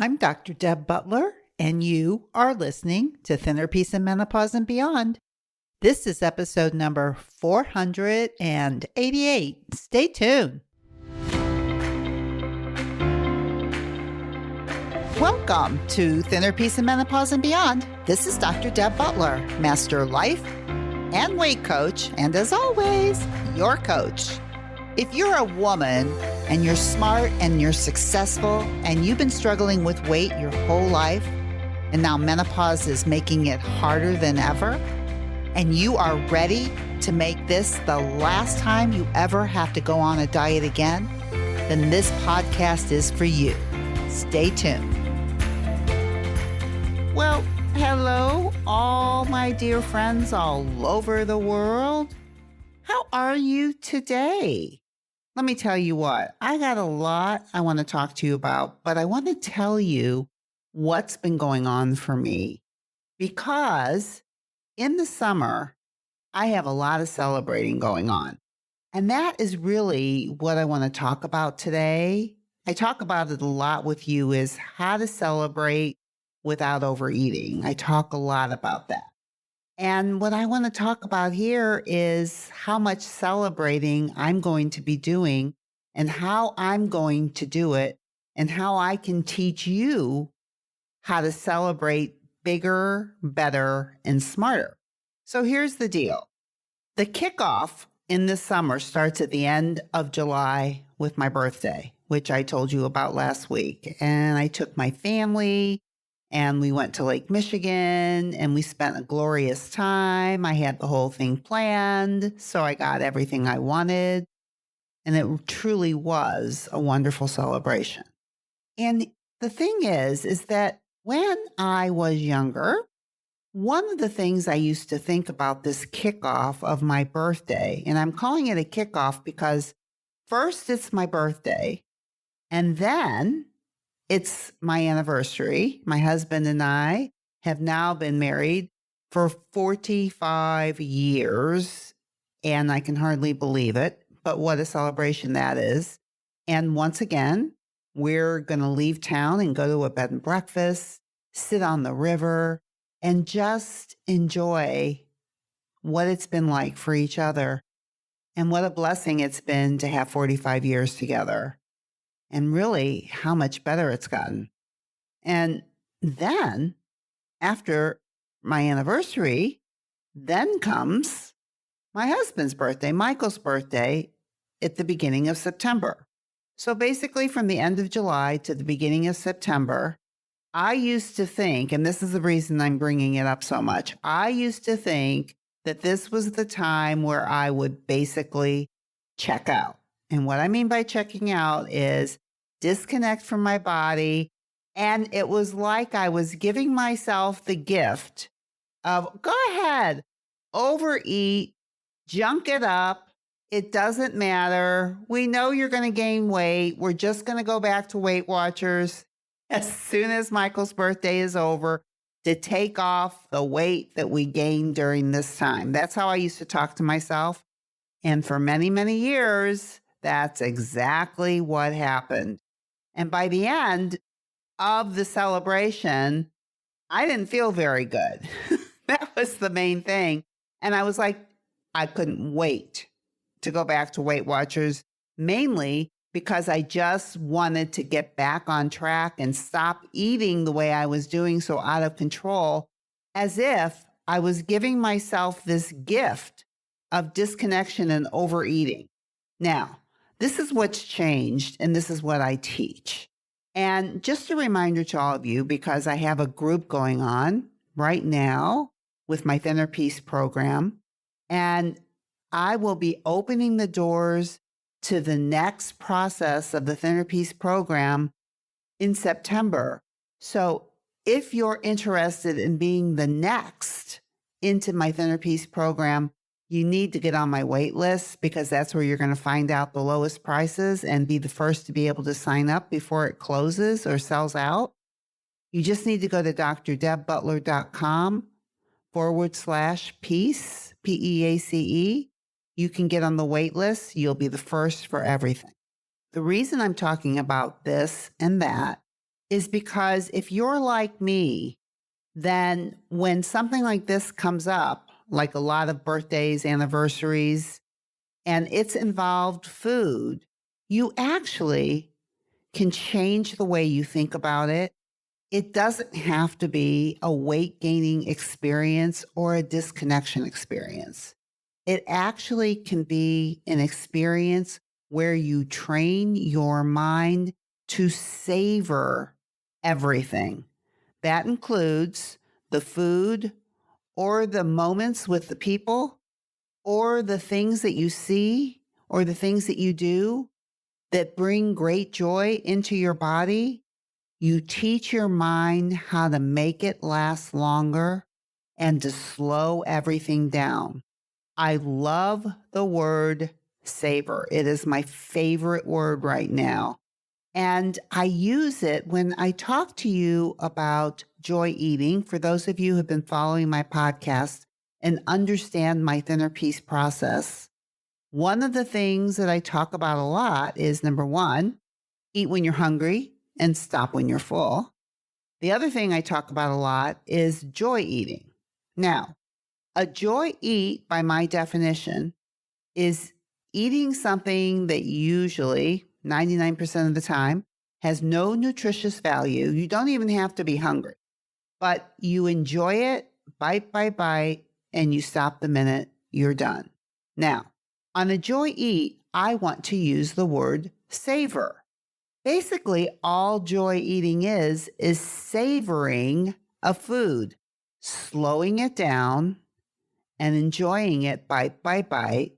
I'm Dr. Deb Butler, and you are listening to Thinner Peace and Menopause and Beyond. This is episode number 488. Stay tuned. Welcome to Thinner Peace and Menopause and Beyond. This is Dr. Deb Butler, Master Life and Weight Coach, and as always, your coach. If you're a woman and you're smart and you're successful and you've been struggling with weight your whole life, and now menopause is making it harder than ever, and you are ready to make this the last time you ever have to go on a diet again, then this podcast is for you. Stay tuned. Well, hello, all my dear friends all over the world. How are you today? Let me tell you what, I got a lot I want to talk to you about, but I want to tell you what's been going on for me. Because in the summer, I have a lot of celebrating going on. And that is really what I want to talk about today. I talk about it a lot with you, is how to celebrate without overeating. I talk a lot about that. And what I want to talk about here is how much celebrating I'm going to be doing and how I'm going to do it and how I can teach you how to celebrate bigger, better, and smarter. So here's the deal. The kickoff in the summer starts at the end of July with my birthday, which I told you about last week. And I took my family and we went to Lake Michigan and we spent a glorious time. I had the whole thing planned, so I got everything I wanted. And it truly was a wonderful celebration. And the thing is that when I was younger, one of the things I used to think about this kickoff of my birthday, and I'm calling it a kickoff because first it's my birthday, and then it's my anniversary. My husband and I have now been married for 45 years, and I can hardly believe it, but what a celebration that is. And once again, we're going to leave town and go to a bed and breakfast, sit on the river, and just enjoy what it's been like for each other. And what a blessing it's been to have 45 years together. And really how much better it's gotten. And then after my anniversary, then comes my husband's birthday, Michael's birthday, at the beginning of September. So basically from the end of July to the beginning of September, I used to think, and this is the reason I'm bringing it up so much, I used to think that this was the time where I would basically check out. And what I mean by checking out is disconnect from my body. And it was like I was giving myself the gift of, go ahead, overeat, junk it up. It doesn't matter. We know you're going to gain weight. We're just going to go back to Weight Watchers as soon as Michael's birthday is over to take off the weight that we gained during this time. That's how I used to talk to myself. And for many, many years, that's exactly what happened. And by the end of the celebration, I didn't feel very good. That was the main thing. And I was like, I couldn't wait to go back to Weight Watchers, mainly because I just wanted to get back on track and stop eating the way I was doing, so out of control, as if I was giving myself this gift of disconnection and overeating. Now, this is what's changed, and this is what I teach. And just a reminder to all of you, because I have a group going on right now with my Thinner Peace program, and I will be opening the doors to the next process of the Thinner Peace program in September. So if you're interested in being the next into my Thinner Peace program, you need to get on my wait list, because that's where you're going to find out the lowest prices and be the first to be able to sign up before it closes or sells out. You just need to go to drdebbutler.com/peace, PEACE. You can get on the wait list. You'll be the first for everything. The reason I'm talking about this and that is because if you're like me, then when something like this comes up, like a lot of birthdays, anniversaries, and it's involved food, you actually can change the way you think about it. It doesn't have to be a weight gaining experience or a disconnection experience. It actually can be an experience where you train your mind to savor everything. That includes the food or the moments with the people or the things that you see or the things that you do that bring great joy into your body. You teach your mind how to make it last longer and to slow everything down. I love the word savor. It is my favorite word right now. And I use it when I talk to you about joy eating. For those of you who have been following my podcast and understand my thinner peace process, one of the things that I talk about a lot is number one, eat when you're hungry and stop when you're full. The other thing I talk about a lot is joy eating. Now, a joy eat, by my definition, is eating something that usually 99% of the time has no nutritious value. You don't even have to be hungry, but you enjoy it bite by bite and you stop the minute you're done. Now, on a joy eat, I want to use the word savor. Basically, all joy eating is savoring a food, slowing it down and enjoying it bite by bite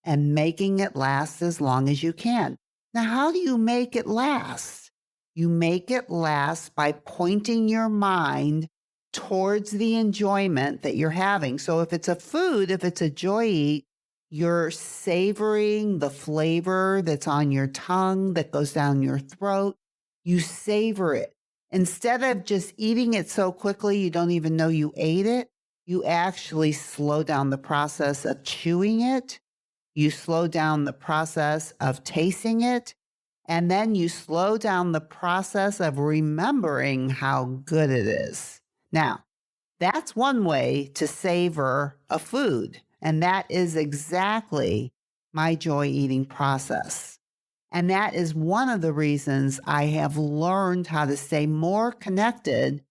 and making it last as long as you can. Now, how do you make it last? You make it last by pointing your mind towards the enjoyment that you're having. So if it's a food, if it's a joy eat, you're savoring the flavor that's on your tongue, that goes down your throat. You savor it. Instead of just eating it so quickly you don't even know you ate it, you actually slow down the process of chewing it. You slow down the process of tasting it. And then you slow down the process of remembering how good it is. Now, that's one way to savor a food. And that is exactly my joy eating process. And that is one of the reasons I have learned how to stay more connected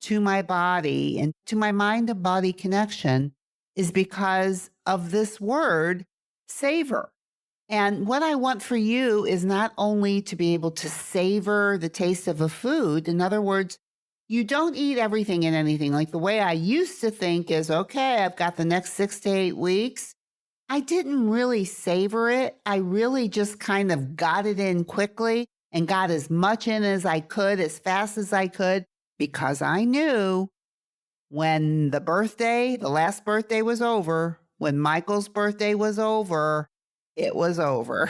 to my body and to my mind and body connection is because of this word, savor. And what I want for you is not only to be able to savor the taste of a food. In other words, you don't eat everything and anything. Like the way I used to think is, okay, I've got the next 6 to 8 weeks. I didn't really savor it. I really just kind of got it in quickly and got as much in as I could, as fast as I could, because I knew when the last birthday was over, when Michael's birthday was over, it was over.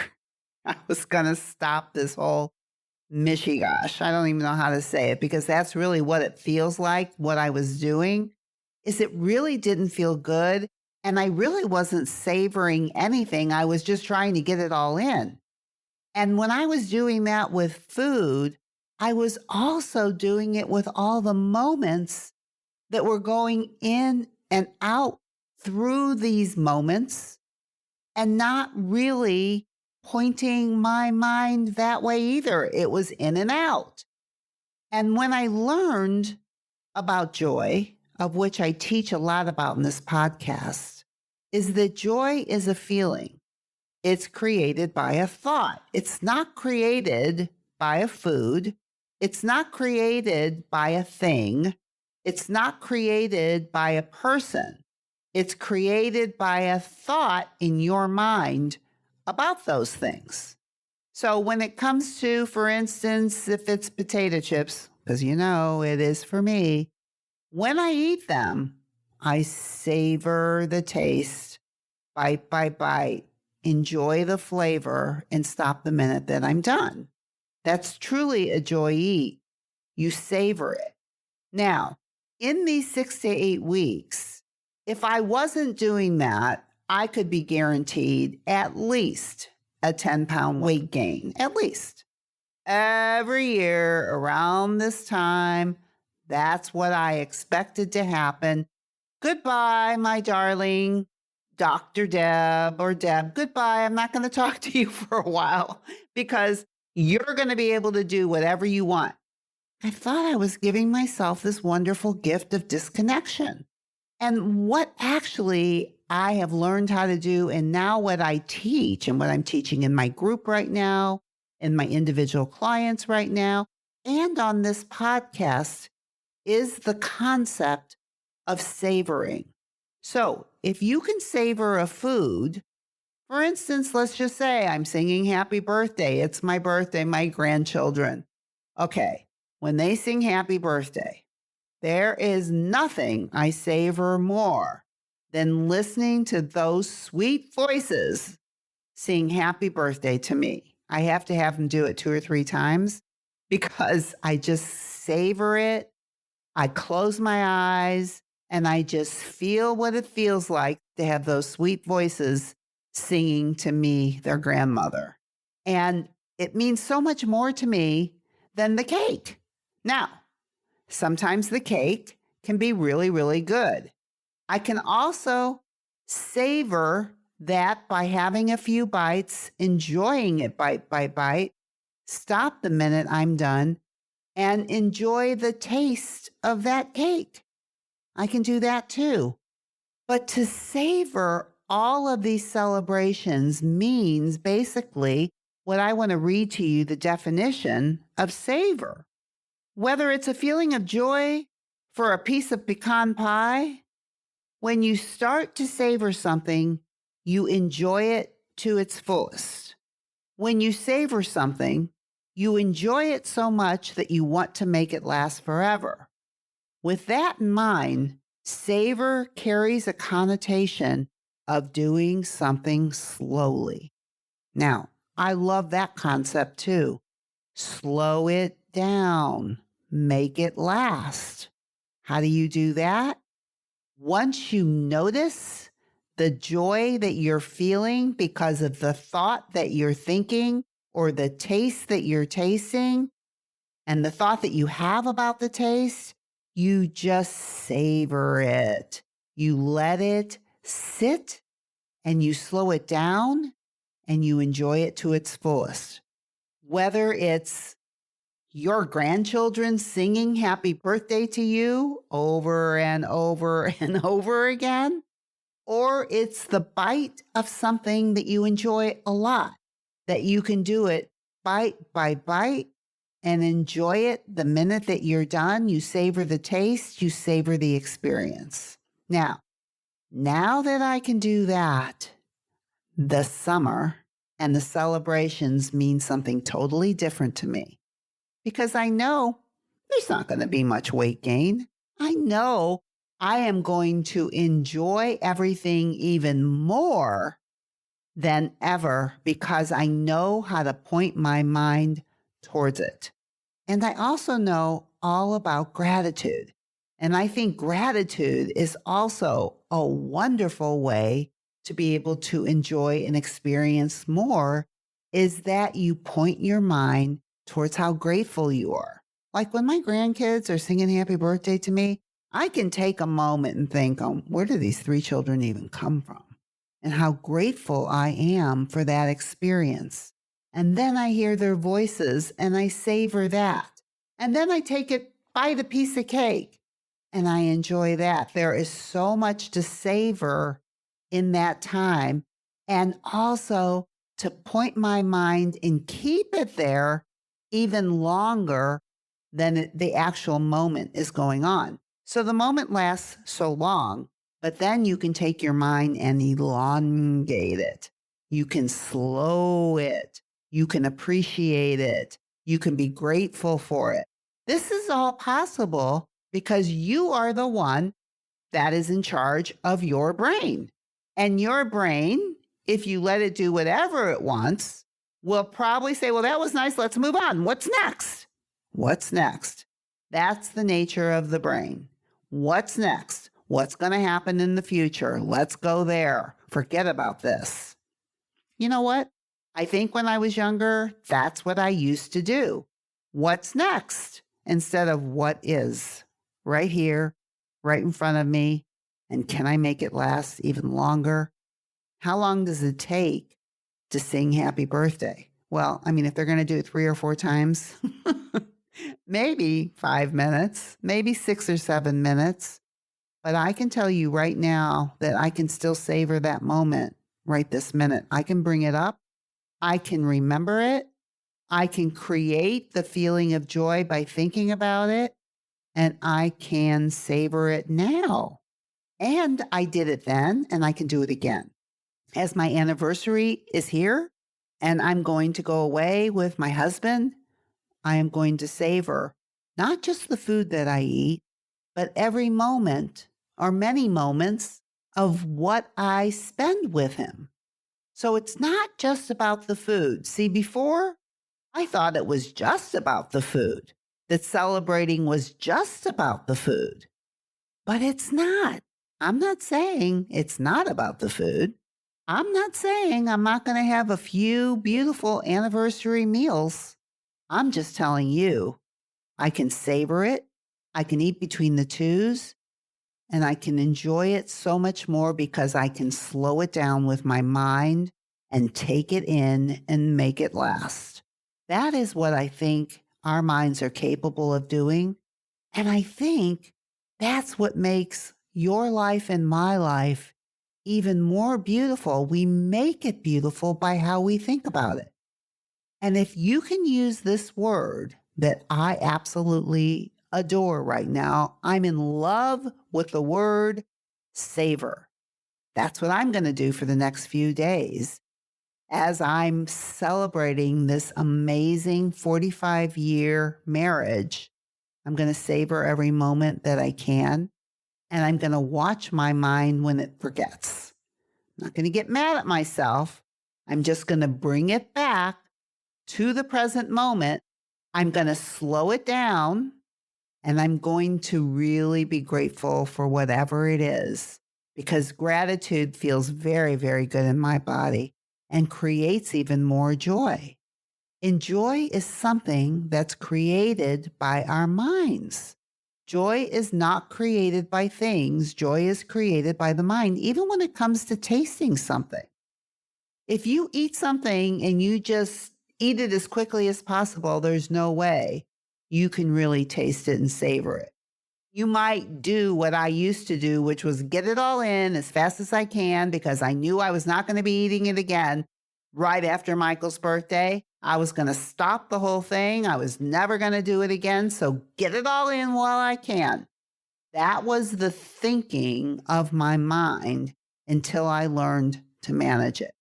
I was going to stop this whole mishigosh. I don't even know how to say it because that's really what it feels like. What I was doing is it really didn't feel good. And I really wasn't savoring anything. I was just trying to get it all in. And when I was doing that with food, I was also doing it with all the moments that were going in and out through these moments and not really pointing my mind that way either. It was in and out. And when I learned about joy, of which I teach a lot about in this podcast, is that joy is a feeling. It's created by a thought. It's not created by a food. It's not created by a thing. It's not created by a person. It's created by a thought in your mind about those things. So when it comes to, for instance, if it's potato chips, because you know it is for me, when I eat them, I savor the taste, bite by bite, enjoy the flavor, and stop the minute that I'm done. That's truly a joy eat. You savor it. Now, in these 6 to 8 weeks, if I wasn't doing that, I could be guaranteed at least a 10-pound weight gain, at least. Every year around this time, that's what I expected to happen. Goodbye, my darling Dr. Deb or Deb. Goodbye. I'm not going to talk to you for a while because you're going to be able to do whatever you want. I thought I was giving myself this wonderful gift of disconnection. And what actually I have learned how to do, and now what I teach and what I'm teaching in my group right now, in my individual clients right now, and on this podcast is the concept of savoring. So if you can savor a food, for instance, let's just say I'm singing happy birthday. It's my birthday, my grandchildren. Okay, when they sing happy birthday, there is nothing I savor more than listening to those sweet voices sing happy birthday to me. I have to have them do it 2 or 3 times because I just savor it. I close my eyes and I just feel what it feels like to have those sweet voices singing to me, their grandmother. And it means so much more to me than the cake. Now, sometimes the cake can be really, really good. I can also savor that by having a few bites, enjoying it bite by bite, stop the minute I'm done, and enjoy the taste of that cake. I can do that too. But to savor all of these celebrations means basically what I want to read to you the definition of savor. Whether it's a feeling of joy for a piece of pecan pie, when you start to savor something, you enjoy it to its fullest. When you savor something, you enjoy it so much that you want to make it last forever. With that in mind, savor carries a connotation of doing something slowly. Now, I love that concept too. Slow it down, make it last. How do you do that? Once you notice the joy that you're feeling because of the thought that you're thinking or the taste that you're tasting and the thought that you have about the taste, you just savor it. You let it sit and you slow it down and you enjoy it to its fullest. Whether it's your grandchildren singing happy birthday to you over and over and over again, or it's the bite of something that you enjoy a lot, that you can do it bite by bite and enjoy it the minute that you're done. You savor the taste, you savor the experience. Now that I can do that, the summer and the celebrations mean something totally different to me because I know there's not going to be much weight gain. I know I am going to enjoy everything even more than ever because I know how to point my mind towards it. And I also know all about gratitude. And I think gratitude is also a wonderful way to be able to enjoy and experience more, is that you point your mind towards how grateful you are. Like when my grandkids are singing happy birthday to me, I can take a moment and think, where do these 3 children even come from? And how grateful I am for that experience. And then I hear their voices and I savor that. And then I take it, bite a piece of cake, and I enjoy that. There is so much to savor in that time. And also to point my mind and keep it there even longer than the actual moment is going on. So the moment lasts so long, but then you can take your mind and elongate it. You can slow it. You can appreciate it. You can be grateful for it. This is all possible because you are the one that is in charge of your brain. And your brain, if you let it do whatever it wants, will probably say, well, that was nice. Let's move on. What's next? What's next? That's the nature of the brain. What's next? What's going to happen in the future? Let's go there. Forget about this. You know what? I think when I was younger, that's what I used to do. What's next instead of what is right here, right in front of me. And can I make it last even longer? How long does it take to sing happy birthday? Well, I mean, if they're going to do it 3 or 4 times, maybe 5 minutes, maybe 6 or 7 minutes. But I can tell you right now that I can still savor that moment right this minute. I can bring it up. I can remember it. I can create the feeling of joy by thinking about it. And I can savor it now. And I did it then, and I can do it again. As my anniversary is here, and I'm going to go away with my husband, I am going to savor not just the food that I eat, but every moment or many moments of what I spend with him. So it's not just about the food. See, before I thought it was just about the food, that celebrating was just about the food, but it's not. I'm not saying it's not about the food. I'm not saying I'm not going to have a few beautiful anniversary meals. I'm just telling you, I can savor it. I can eat between the twos, and I can enjoy it so much more because I can slow it down with my mind and take it in and make it last. That is what I think our minds are capable of doing. And I think that's what makes your life and my life even more beautiful. We make it beautiful by how we think about it. And if you can use this word that I absolutely adore right now, I'm in love with the word savor. That's what I'm going to do for the next few days as I'm celebrating this amazing 45-year marriage. I'm going to savor every moment that I can, and I'm going to watch my mind when it forgets. I'm not going to get mad at myself. I'm just going to bring it back to the present moment. I'm going to slow it down, and I'm going to really be grateful for whatever it is, because gratitude feels very, very good in my body and creates even more joy. And joy is something that's created by our minds. Joy is not created by things. Joy is created by the mind, even when it comes to tasting something. If you eat something and you just eat it as quickly as possible, there's no way you can really taste it and savor it. You might do what I used to do, which was get it all in as fast as I can because I knew I was not going to be eating it again right after Michael's birthday. I was going to stop the whole thing. I was never going to do it again. So get it all in while I can. That was the thinking of my mind until I learned to manage it.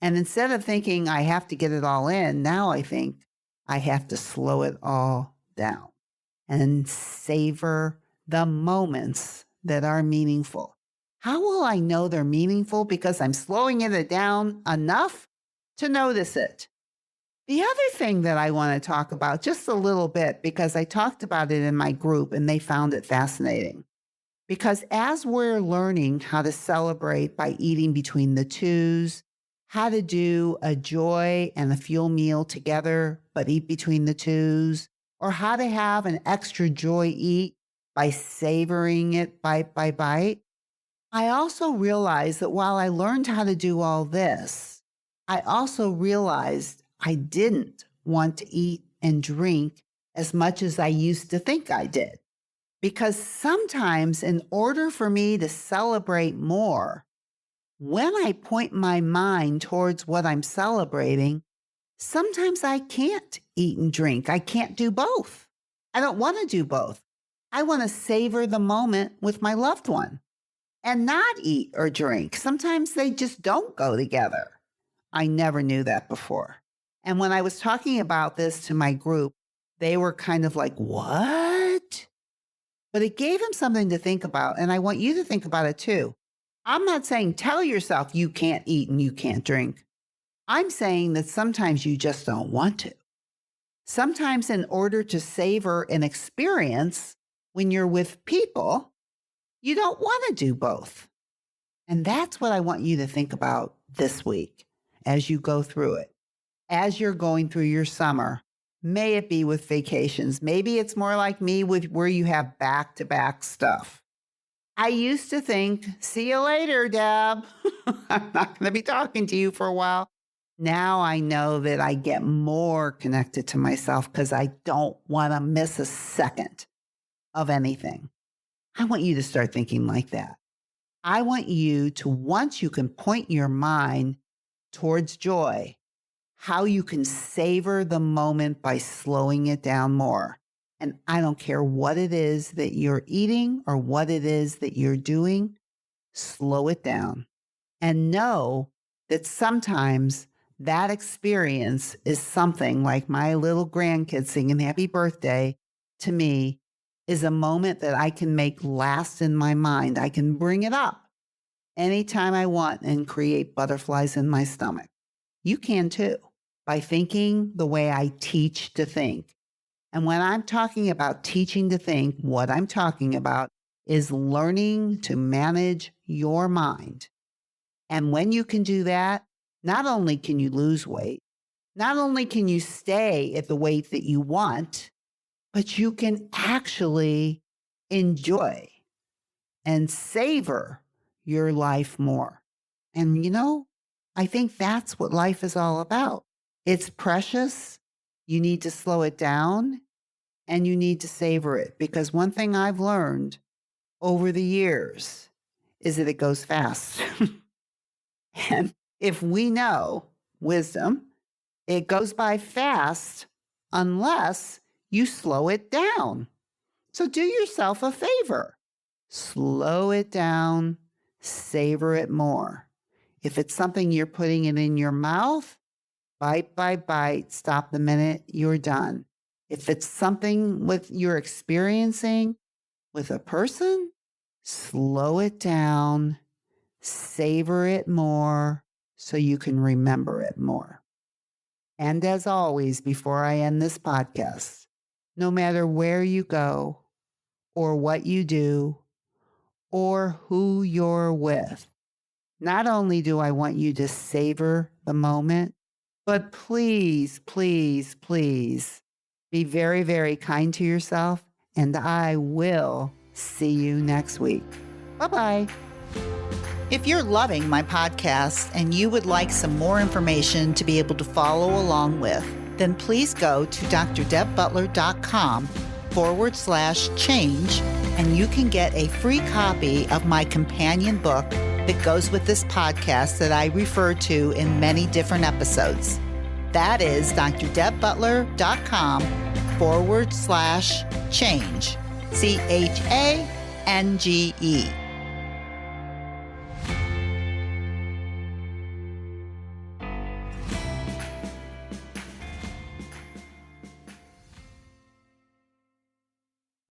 And instead of thinking I have to get it all in, now I think I have to slow it all down and savor the moments that are meaningful. How will I know they're meaningful? Because I'm slowing it down enough to notice it. The other thing that I want to talk about just a little bit, because I talked about it in my group and they found it fascinating. Because as we're learning how to celebrate by eating between the twos, how to do a joy and a fuel meal together, but eat between the twos, or how to have an extra joy eat by savoring it bite by bite, I also realized that while I learned how to do all this, I also realized I didn't want to eat and drink as much as I used to think I did. Because sometimes in order for me to celebrate more, when I point my mind towards what I'm celebrating, sometimes I can't eat and drink. I can't do both. I don't want to do both. I want to savor the moment with my loved one and not eat or drink. Sometimes they just don't go together. I never knew that before. And when I was talking about this to my group, they were kind of like, what? But it gave them something to think about. And I want you to think about it too. I'm not saying tell yourself you can't eat and you can't drink. I'm saying that sometimes you just don't want to. Sometimes in order to savor an experience when you're with people, you don't want to do both. And that's what I want you to think about this week as you go through it. as you're going through your summer. May it be with vacations. Maybe it's more like me with where you have back-to-back stuff. I used to think, see you later, Deb. I'm not going to be talking to you for a while. Now I know that I get more connected to myself because I don't want to miss a second of anything. I want you to start thinking like that. I want you to, once you can point your mind towards joy, how you can savor the moment by slowing it down more. And I don't care what it is that you're eating or what it is that you're doing, slow it down. And know that sometimes that experience is something like my little grandkids singing happy birthday to me is a moment that I can make last in my mind. I can bring it up anytime I want and create butterflies in my stomach. You can too, by thinking the way I teach to think. And when I'm talking about teaching to think, what I'm talking about is learning to manage your mind. And when you can do that, not only can you lose weight, not only can you stay at the weight that you want, but you can actually enjoy and savor your life more. And I think that's what life is all about. It's precious. You need to slow it down and you need to savor it, because one thing I've learned over the years is that it goes fast. And if we know wisdom, it goes by fast unless you slow it down. So do yourself a favor. Slow it down, savor it more. If it's something you're putting it in your mouth, bite by bite, stop the minute you're done. If it's something you're experiencing with a person, slow it down, savor it more so you can remember it more. And as always, before I end this podcast, no matter where you go or what you do or who you're with, not only do I want you to savor the moment, but please, please, please be very, very kind to yourself, and I will see you next week. Bye-bye. If you're loving my podcast and you would like some more information to be able to follow along with, then please go to drdebbutler.com/change, and you can get a free copy of my companion book that goes with this podcast that I refer to in many different episodes. That is drdebbutler.com/change, CHANGE.